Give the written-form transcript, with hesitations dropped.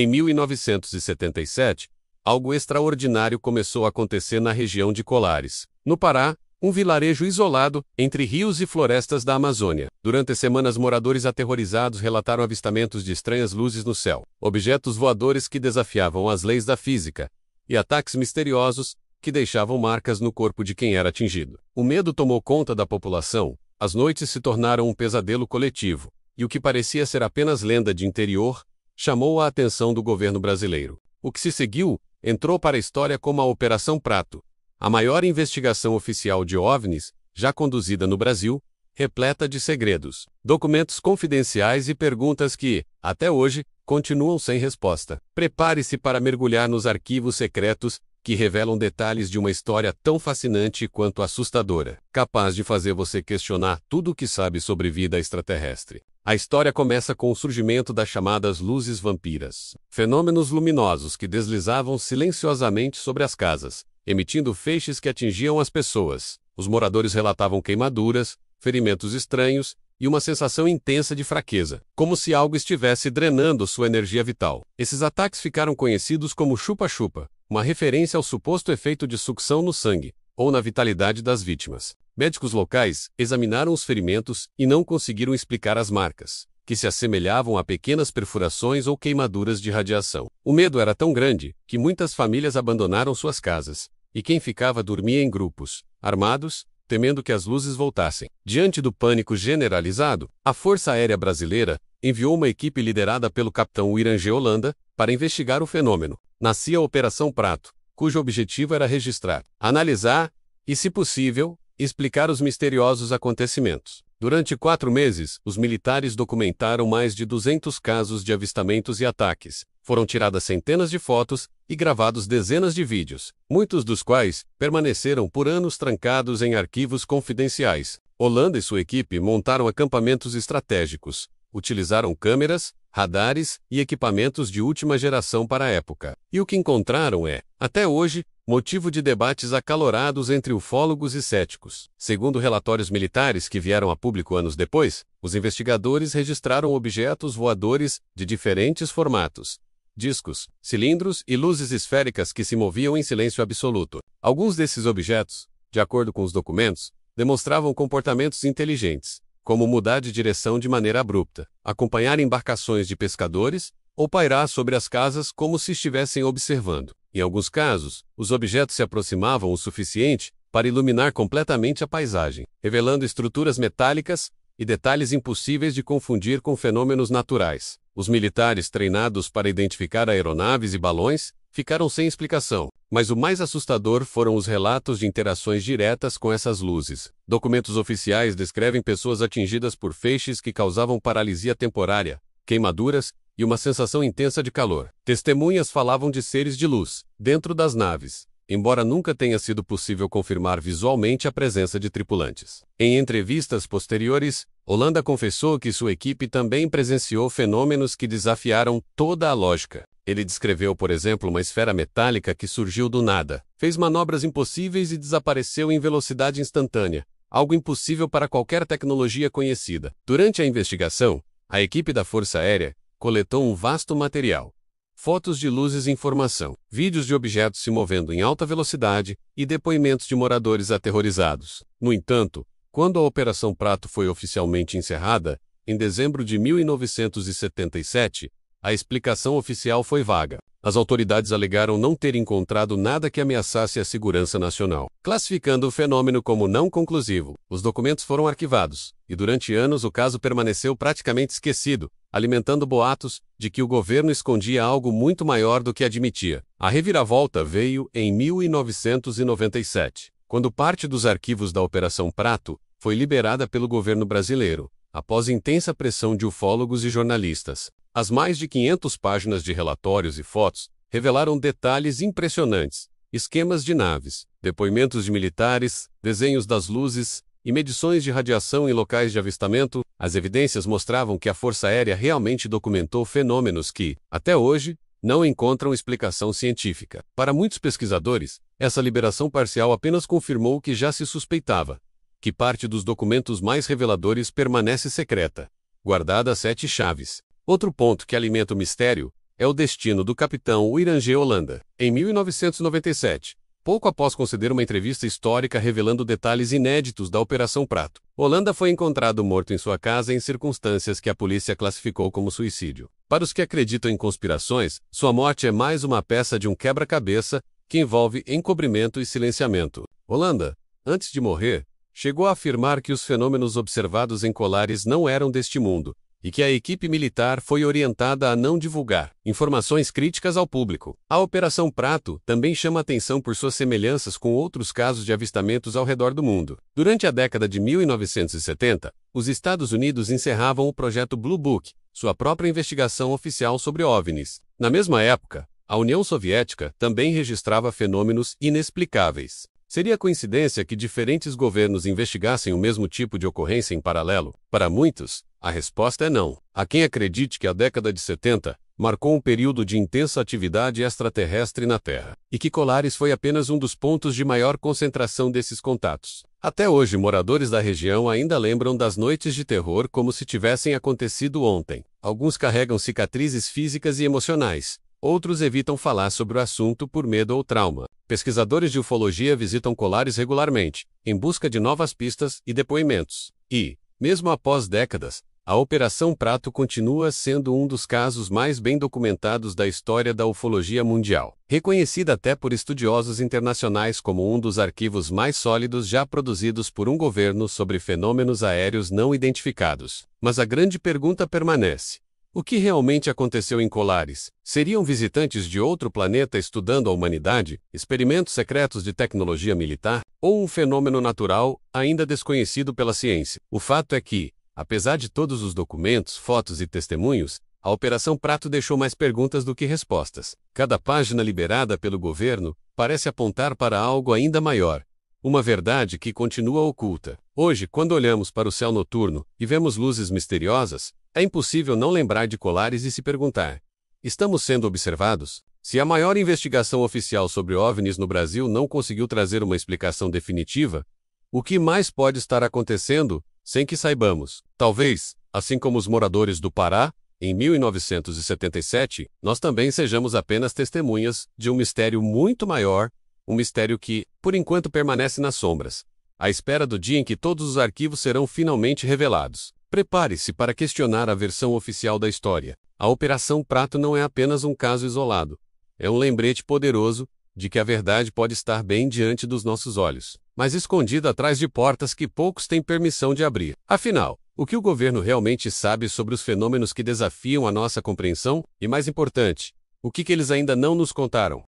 Em 1977, algo extraordinário começou a acontecer na região de Colares, no Pará, um vilarejo isolado entre rios e florestas da Amazônia. Durante semanas, moradores aterrorizados relataram avistamentos de estranhas luzes no céu, objetos voadores que desafiavam as leis da física, e ataques misteriosos que deixavam marcas no corpo de quem era atingido. O medo tomou conta da população, as noites se tornaram um pesadelo coletivo, e o que parecia ser apenas lenda de interior chamou a atenção do governo brasileiro. O que se seguiu entrou para a história como a Operação Prato, a maior investigação oficial de OVNIs já conduzida no Brasil, repleta de segredos, documentos confidenciais e perguntas que, até hoje, continuam sem resposta. Prepare-se para mergulhar nos arquivos secretos que revelam detalhes de uma história tão fascinante quanto assustadora, capaz de fazer você questionar tudo o que sabe sobre vida extraterrestre. A história começa com o surgimento das chamadas luzes vampiras, fenômenos luminosos que deslizavam silenciosamente sobre as casas, emitindo feixes que atingiam as pessoas. Os moradores relatavam queimaduras, ferimentos estranhos e uma sensação intensa de fraqueza, como se algo estivesse drenando sua energia vital. Esses ataques ficaram conhecidos como chupa-chupa, uma referência ao suposto efeito de sucção no sangue ou na vitalidade das vítimas. Médicos locais examinaram os ferimentos e não conseguiram explicar as marcas, que se assemelhavam a pequenas perfurações ou queimaduras de radiação. O medo era tão grande que muitas famílias abandonaram suas casas, e quem ficava dormia em grupos, armados, temendo que as luzes voltassem. Diante do pânico generalizado, a Força Aérea Brasileira enviou uma equipe liderada pelo capitão Irangê Holanda para investigar o fenômeno. Nascia a Operação Prato, cujo objetivo era registrar, analisar e, se possível, explicar os misteriosos acontecimentos. Durante 4 meses, os militares documentaram mais de 200 casos de avistamentos e ataques. Foram tiradas centenas de fotos e gravados dezenas de vídeos, muitos dos quais permaneceram por anos trancados em arquivos confidenciais. Holanda e sua equipe montaram acampamentos estratégicos, utilizaram câmeras, radares e equipamentos de última geração para a época. E o que encontraram é, até hoje, motivo de debates acalorados entre ufólogos e céticos. Segundo relatórios militares que vieram a público anos depois, os investigadores registraram objetos voadores de diferentes formatos: discos, cilindros e luzes esféricas que se moviam em silêncio absoluto. Alguns desses objetos, de acordo com os documentos, demonstravam comportamentos inteligentes, como mudar de direção de maneira abrupta, acompanhar embarcações de pescadores ou pairar sobre as casas como se estivessem observando. Em alguns casos, os objetos se aproximavam o suficiente para iluminar completamente a paisagem, revelando estruturas metálicas e detalhes impossíveis de confundir com fenômenos naturais. Os militares treinados para identificar aeronaves e balões ficaram sem explicação, mas o mais assustador foram os relatos de interações diretas com essas luzes. Documentos oficiais descrevem pessoas atingidas por feixes que causavam paralisia temporária, queimaduras e uma sensação intensa de calor. Testemunhas falavam de seres de luz dentro das naves, embora nunca tenha sido possível confirmar visualmente a presença de tripulantes. Em entrevistas posteriores, Holanda confessou que sua equipe também presenciou fenômenos que desafiaram toda a lógica. Ele descreveu, por exemplo, uma esfera metálica que surgiu do nada, fez manobras impossíveis e desapareceu em velocidade instantânea, algo impossível para qualquer tecnologia conhecida. Durante a investigação, a equipe da Força Aérea coletou um vasto material: fotos de luzes em formação, vídeos de objetos se movendo em alta velocidade e depoimentos de moradores aterrorizados. No entanto, quando a Operação Prato foi oficialmente encerrada, em dezembro de 1977, a explicação oficial foi vaga. As autoridades alegaram não ter encontrado nada que ameaçasse a segurança nacional, classificando o fenômeno como não conclusivo. Os documentos foram arquivados, e durante anos o caso permaneceu praticamente esquecido, alimentando boatos de que o governo escondia algo muito maior do que admitia. A reviravolta veio em 1997, quando parte dos arquivos da Operação Prato foi liberada pelo governo brasileiro, após intensa pressão de ufólogos e jornalistas. As mais de 500 páginas de relatórios e fotos revelaram detalhes impressionantes: esquemas de naves, depoimentos de militares, desenhos das luzes e medições de radiação em locais de avistamento. As evidências mostravam que a Força Aérea realmente documentou fenômenos que, até hoje, não encontram explicação científica. Para muitos pesquisadores, essa liberação parcial apenas confirmou o que já se suspeitava: que parte dos documentos mais reveladores permanece secreta, guardada a 7 chaves. Outro ponto que alimenta o mistério é o destino do capitão Wirangé Holanda. Em 1997, pouco após conceder uma entrevista histórica revelando detalhes inéditos da Operação Prato, Holanda foi encontrado morto em sua casa em circunstâncias que a polícia classificou como suicídio. Para os que acreditam em conspirações, sua morte é mais uma peça de um quebra-cabeça que envolve encobrimento e silenciamento. Holanda, antes de morrer, chegou a afirmar que os fenômenos observados em Colares não eram deste mundo, e que a equipe militar foi orientada a não divulgar informações críticas ao público. A Operação Prato também chama atenção por suas semelhanças com outros casos de avistamentos ao redor do mundo. Durante a década de 1970, os Estados Unidos encerravam o projeto Blue Book, sua própria investigação oficial sobre OVNIs. Na mesma época, a União Soviética também registrava fenômenos inexplicáveis. Seria coincidência que diferentes governos investigassem o mesmo tipo de ocorrência em paralelo? Para muitos, a resposta é não. Há quem acredite que a década de 70 marcou um período de intensa atividade extraterrestre na Terra, e que Colares foi apenas um dos pontos de maior concentração desses contatos. Até hoje, moradores da região ainda lembram das noites de terror como se tivessem acontecido ontem. Alguns carregam cicatrizes físicas e emocionais. Outros evitam falar sobre o assunto por medo ou trauma. Pesquisadores de ufologia visitam Colares regularmente, em busca de novas pistas e depoimentos. E, mesmo após décadas, a Operação Prato continua sendo um dos casos mais bem documentados da história da ufologia mundial. Reconhecida até por estudiosos internacionais como um dos arquivos mais sólidos já produzidos por um governo sobre fenômenos aéreos não identificados. Mas a grande pergunta permanece: o que realmente aconteceu em Colares? Seriam visitantes de outro planeta estudando a humanidade, experimentos secretos de tecnologia militar, ou um fenômeno natural ainda desconhecido pela ciência? O fato é que, apesar de todos os documentos, fotos e testemunhos, a Operação Prato deixou mais perguntas do que respostas. Cada página liberada pelo governo parece apontar para algo ainda maior. Uma verdade que continua oculta. Hoje, quando olhamos para o céu noturno e vemos luzes misteriosas, é impossível não lembrar de Colares e se perguntar: estamos sendo observados? Se a maior investigação oficial sobre OVNIs no Brasil não conseguiu trazer uma explicação definitiva, o que mais pode estar acontecendo sem que saibamos? Talvez, assim como os moradores do Pará, em 1977, nós também sejamos apenas testemunhas de um mistério muito maior, um mistério que, por enquanto, permanece nas sombras, à espera do dia em que todos os arquivos serão finalmente revelados. Prepare-se para questionar a versão oficial da história. A Operação Prato não é apenas um caso isolado. É um lembrete poderoso de que a verdade pode estar bem diante dos nossos olhos, mas escondida atrás de portas que poucos têm permissão de abrir. Afinal, o que o governo realmente sabe sobre os fenômenos que desafiam a nossa compreensão? E mais importante, o que eles ainda não nos contaram?